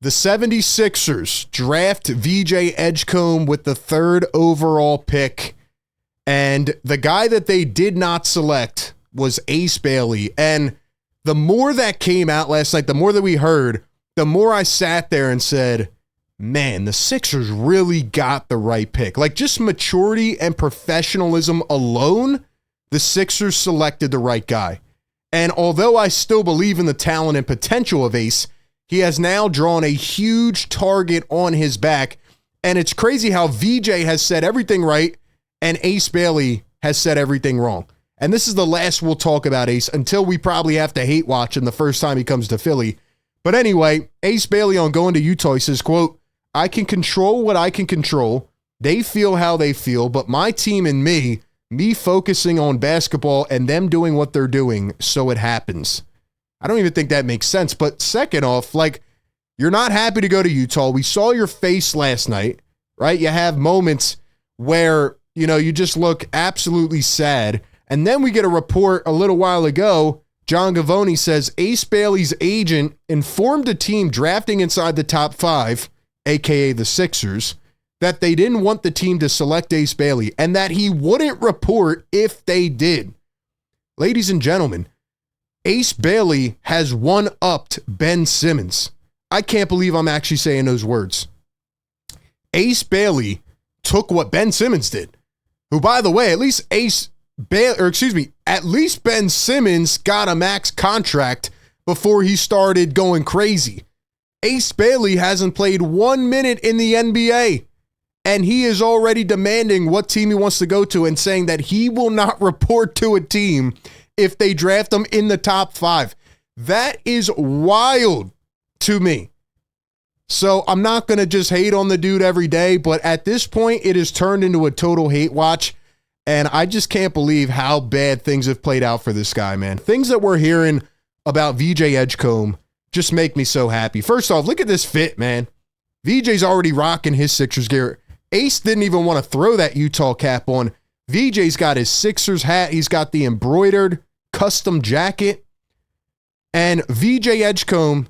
The 76ers draft VJ Edgecombe with the 3rd overall pick. And the guy that they did not select was Ace Bailey. And the more that came out last night, the more that we heard, the more I sat there and said, man, the Sixers really got the right pick. Like, just maturity and professionalism alone, the Sixers selected the right guy. And although I still believe in the talent and potential of Ace, he has now drawn a huge target on his back. And it's crazy how VJ has said everything right and Ace Bailey has said everything wrong. And this is the last we'll talk about Ace until we probably have to hate watch him the first time he comes to Philly. But anyway, Ace Bailey on going to Utah, he says, quote, I can control what I can control. They feel how they feel, but my team and me focusing on basketball and them doing what they're doing, so it happens. I don't even think that makes sense. But second off, like, you're not happy to go to Utah. We saw your face last night, right? You have moments where, you know, you just look absolutely sad. And then we get a report a little while ago. John Gavoni says Ace Bailey's agent informed a team drafting inside the top 5, aka the Sixers, that they didn't want the team to select Ace Bailey and that he wouldn't report if they did. Ladies and gentlemen, Ace Bailey has one-upped Ben Simmons. I can't believe I'm actually saying those words. Ace Bailey took what Ben Simmons did, who, by the way, at least Ben Simmons got a max contract before he started going crazy. Ace Bailey hasn't played 1 minute in the NBA, and he is already demanding what team he wants to go to and saying that he will not report to a team if they draft him in the top 5. That is wild to me. So I'm not going to just hate on the dude every day, but at this point, it has turned into a total hate watch. And I just can't believe how bad things have played out for this guy, man. Things that we're hearing about VJ Edgecombe just make me so happy. First off, look at this fit, man. VJ's already rocking his Sixers gear. Ace didn't even want to throw that Utah cap on. VJ's got his Sixers hat. He's got the embroidered custom jacket. And VJ Edgecombe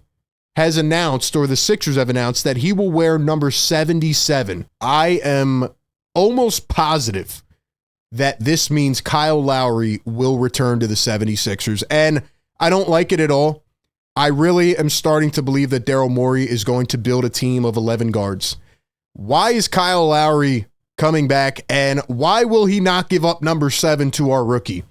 has announced, or the Sixers have announced, that he will wear number 77. I am almost positive that this means Kyle Lowry will return to the 76ers. And I don't like it at all. I really am starting to believe that Daryl Morey is going to build a team of 11 guards. Why is Kyle Lowry coming back, and why will he not give up number 7 to our rookie?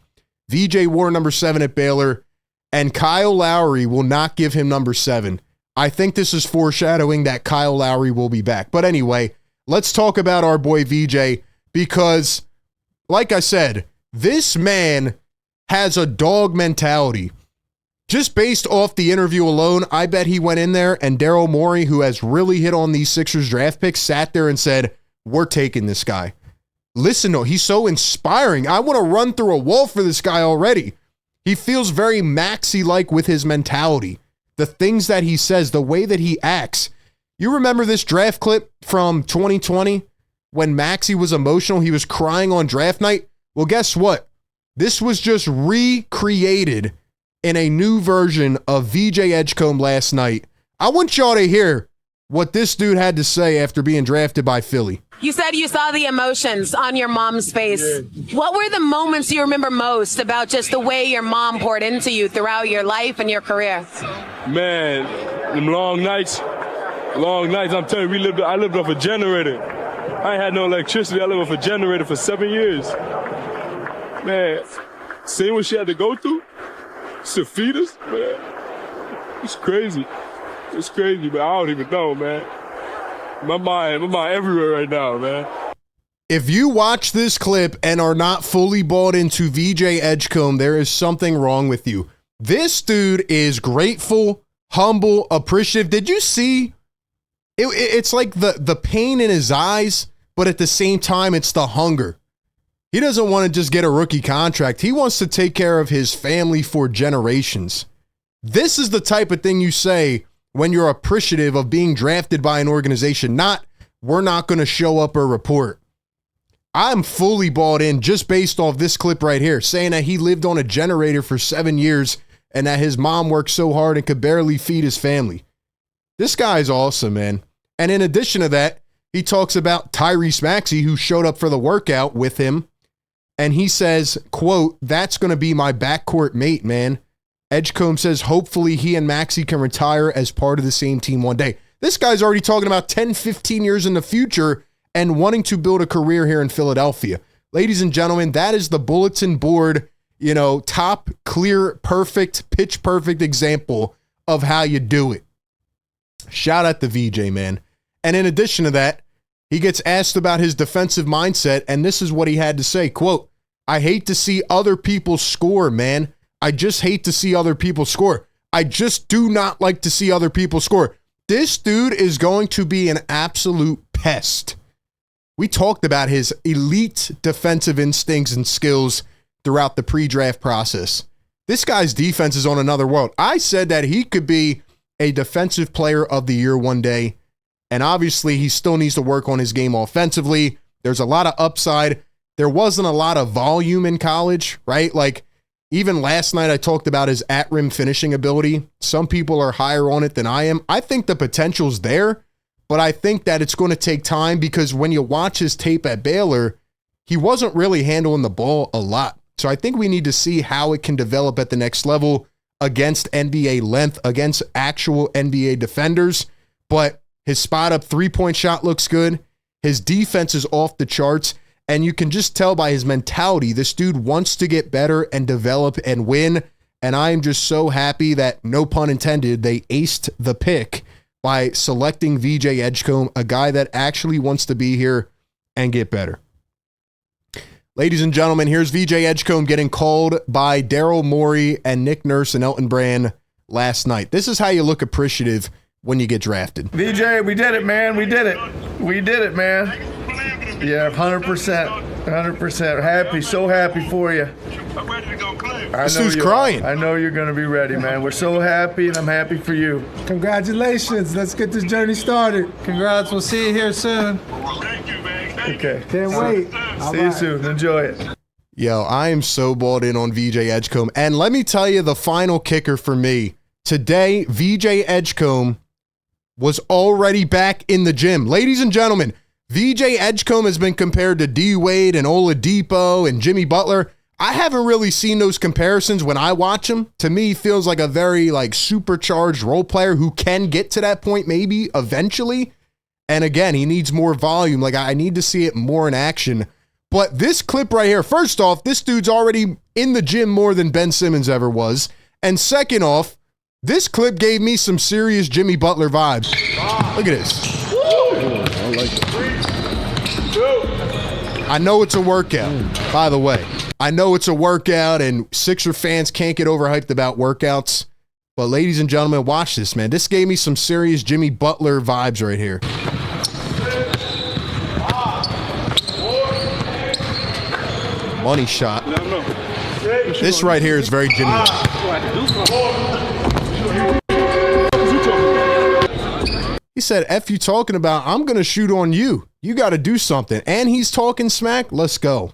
VJ wore number 7 at Baylor, and Kyle Lowry will not give him number 7. I think this is foreshadowing that Kyle Lowry will be back. But anyway, let's talk about our boy VJ, because like I said, this man has a dog mentality. Just based off the interview alone, I bet he went in there and Daryl Morey, who has really hit on these Sixers draft picks, sat there and said, we're taking this guy. Listen to him. He's so inspiring. I want to run through a wall for this guy already. He feels very Maxey-like with his mentality. The things that he says, the way that he acts. You remember this draft clip from 2020 when Maxey was emotional? He was crying on draft night. Well, guess what? This was just recreated in a new version of VJ Edgecombe last night. I want y'all to hear what this dude had to say after being drafted by Philly. You said you saw the emotions on your mom's face. Yeah. What were the moments you remember most about just the way your mom poured into you throughout your life and your career? Man, them long nights, I'm telling you, I lived off a generator. I ain't had no electricity. I lived off a generator for 7 years. Man, seeing what she had to go through to feed us, man, it's crazy. It's crazy, but I don't even know, man. My mind everywhere right now, man. If you watch this clip and are not fully bought into VJ Edgecombe, there is something wrong with you. This dude is grateful, humble, appreciative. Did you see? It's like the pain in his eyes, but at the same time, it's the hunger. He doesn't want to just get a rookie contract. He wants to take care of his family for generations. This is the type of thing you say when you're appreciative of being drafted by an organization, not we're not going to show up or report. I'm fully bought in just based off this clip right here, saying that he lived on a generator for 7 years and that his mom worked so hard and could barely feed his family. This guy's awesome, man. And in addition to that, he talks about Tyrese Maxey, who showed up for the workout with him. And he says, quote, "That's going to be my backcourt mate, man." Edgecombe says, hopefully he and Maxey can retire as part of the same team one day. This guy's already talking about 10, 15 years in the future and wanting to build a career here in Philadelphia. Ladies and gentlemen, that is the bulletin board, top, clear, perfect, pitch perfect example of how you do it. Shout out to VJ, man. And in addition to that, he gets asked about his defensive mindset, and this is what he had to say, quote, "I hate to see other people score, man. I just hate to see other people score. I just do not like to see other people score." This dude is going to be an absolute pest. We talked about his elite defensive instincts and skills throughout the pre-draft process. This guy's defense is on another world. I said that he could be a defensive player of the year one day. And obviously, he still needs to work on his game offensively. There's a lot of upside. There wasn't a lot of volume in college, right? Like, even last night, I talked about his at-rim finishing ability. Some people are higher on it than I am. I think the potential's there, but I think that it's going to take time because when you watch his tape at Baylor, he wasn't really handling the ball a lot. So I think we need to see how it can develop at the next level against NBA length, against actual NBA defenders. But his spot-up three-point shot looks good. His defense is off the charts. And you can just tell by his mentality, this dude wants to get better and develop and win. And I am just so happy that, no pun intended, they aced the pick by selecting VJ Edgecombe, a guy that actually wants to be here and get better. Ladies and gentlemen, here's VJ Edgecombe getting called by Daryl Morey and Nick Nurse and Elton Brand last night. This is how you look appreciative when you get drafted. VJ, we did it, man. We did it. We did it, man. Yeah, 100%. 100%. Happy, so happy for you. I'm ready to go play. This dude's crying. I know you're going to be ready, man. We're so happy, and I'm happy for you. Congratulations. Let's get this journey started. Congrats. We'll see you here soon. Thank you, man. Thank Okay. Can't wait. See you soon. Enjoy it. Yo, I am so bought in on VJ Edgecombe. And let me tell you the final kicker for me. Today, VJ Edgecombe was already back in the gym. Ladies and gentlemen, VJ Edgecombe has been compared to D Wade and Oladipo and Jimmy Butler. I haven't really seen those comparisons when I watch him. To me, he feels like a very supercharged role player who can get to that point maybe eventually. And again, he needs more volume. I need to see it more in action. But this clip right here, first off, this dude's already in the gym more than Ben Simmons ever was. And second off, this clip gave me some serious Jimmy Butler vibes. Look at this. I like it. I know it's a workout, by the way. I know it's a workout, and Sixer fans can't get overhyped about workouts. But ladies and gentlemen, watch this, man. This gave me some serious Jimmy Butler vibes right here. Money shot. This right here is very Jimmy. He said, F you talking about, I'm going to shoot on you. You got to do something. And he's talking smack. Let's go.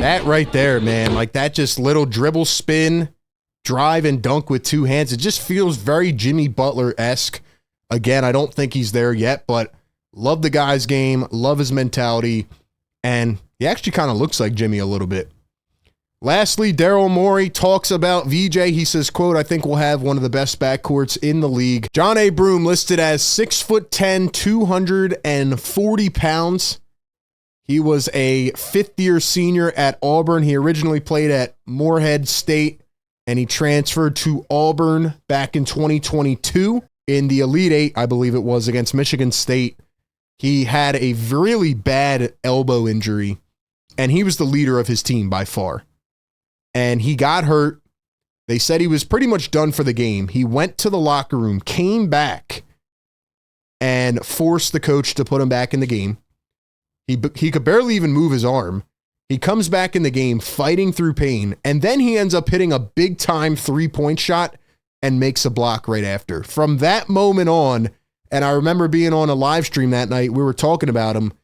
That right there, man, that just little dribble spin, drive and dunk with two hands. It just feels very Jimmy Butler-esque. Again, I don't think he's there yet, but love the guy's game, love his mentality, and he actually kind of looks like Jimmy a little bit. Lastly, Daryl Morey talks about VJ. He says, quote, I think we'll have one of the best backcourts in the league. Johni Broome listed as 6'10", 240 pounds. He was a fifth-year senior at Auburn. He originally played at Morehead State, and he transferred to Auburn back in 2022 in the Elite Eight, I believe it was, against Michigan State. He had a really bad elbow injury, and he was the leader of his team by far. And he got hurt. They said he was pretty much done for the game. He went to the locker room, came back, and forced the coach to put him back in the game. He could barely even move his arm. He comes back in the game fighting through pain, and then he ends up hitting a big-time three-point shot and makes a block right after. From that moment on, and I remember being on a live stream that night, we were talking about him,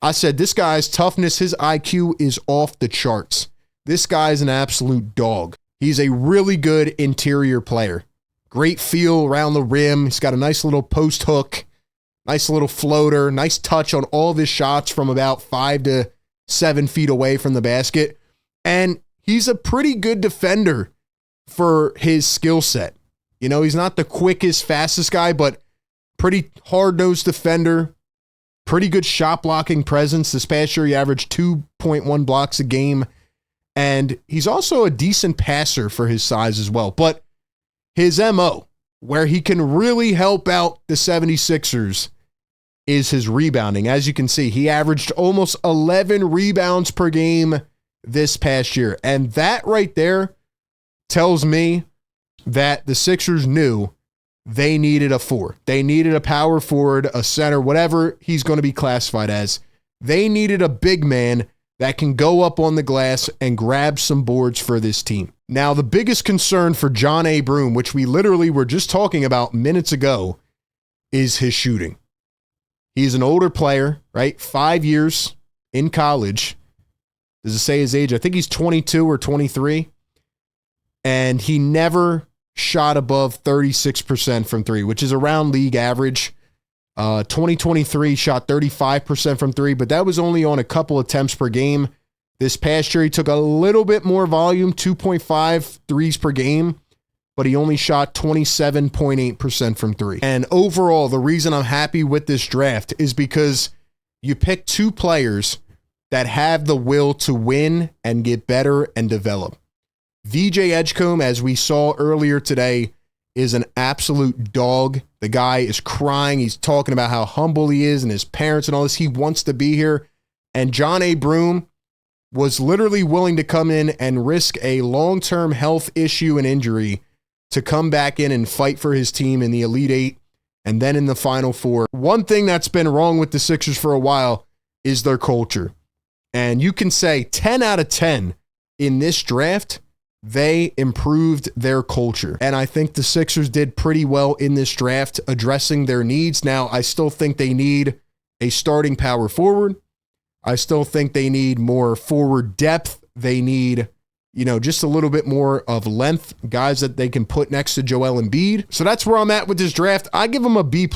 I said, this guy's toughness, his IQ is off the charts. This guy's an absolute dog. He's a really good interior player. Great feel around the rim. He's got a nice little post hook, nice little floater, nice touch on all of his shots from about 5 to 7 feet away from the basket. And he's a pretty good defender for his skill set. You know, he's not the quickest, fastest guy, but pretty hard-nosed defender, pretty good shot blocking presence. This past year, he averaged 2.1 blocks a game. And he's also a decent passer for his size as well. But his MO, where he can really help out the 76ers, is his rebounding. As you can see, he averaged almost 11 rebounds per game this past year. And that right there tells me that the Sixers knew they needed a 4. They needed a power forward, a center, whatever he's going to be classified as. They needed a big man that can go up on the glass and grab some boards for this team. Now, the biggest concern for Johni Broome, which we literally were just talking about minutes ago, is his shooting. He's an older player, right? 5 years in college. Does it say his age? I think he's 22 or 23. And he never shot above 36% from 3, which is around league average. 2023 shot 35% from 3, but that was only on a couple attempts per game. This past year, he took a little bit more volume, 2.5 threes per game, but he only shot 27.8% from 3. And overall, the reason I'm happy with this draft is because you pick 2 players that have the will to win and get better and develop. VJ Edgecombe, as we saw earlier today, is an absolute dog. The guy is crying. He's talking about how humble he is and his parents and all this. He wants to be here. And Johni Broome was literally willing to come in and risk a long-term health issue and injury to come back in and fight for his team in the Elite Eight and then in the Final Four. One thing that's been wrong with the Sixers for a while is their culture. And you can say 10 out of 10 in this draft, they improved their culture. And I think the Sixers did pretty well in this draft addressing their needs. Now, I still think they need a starting power forward. I still think they need more forward depth. They need, just a little bit more of length, guys that they can put next to Joel Embiid. So that's where I'm at with this draft. I give them a B+.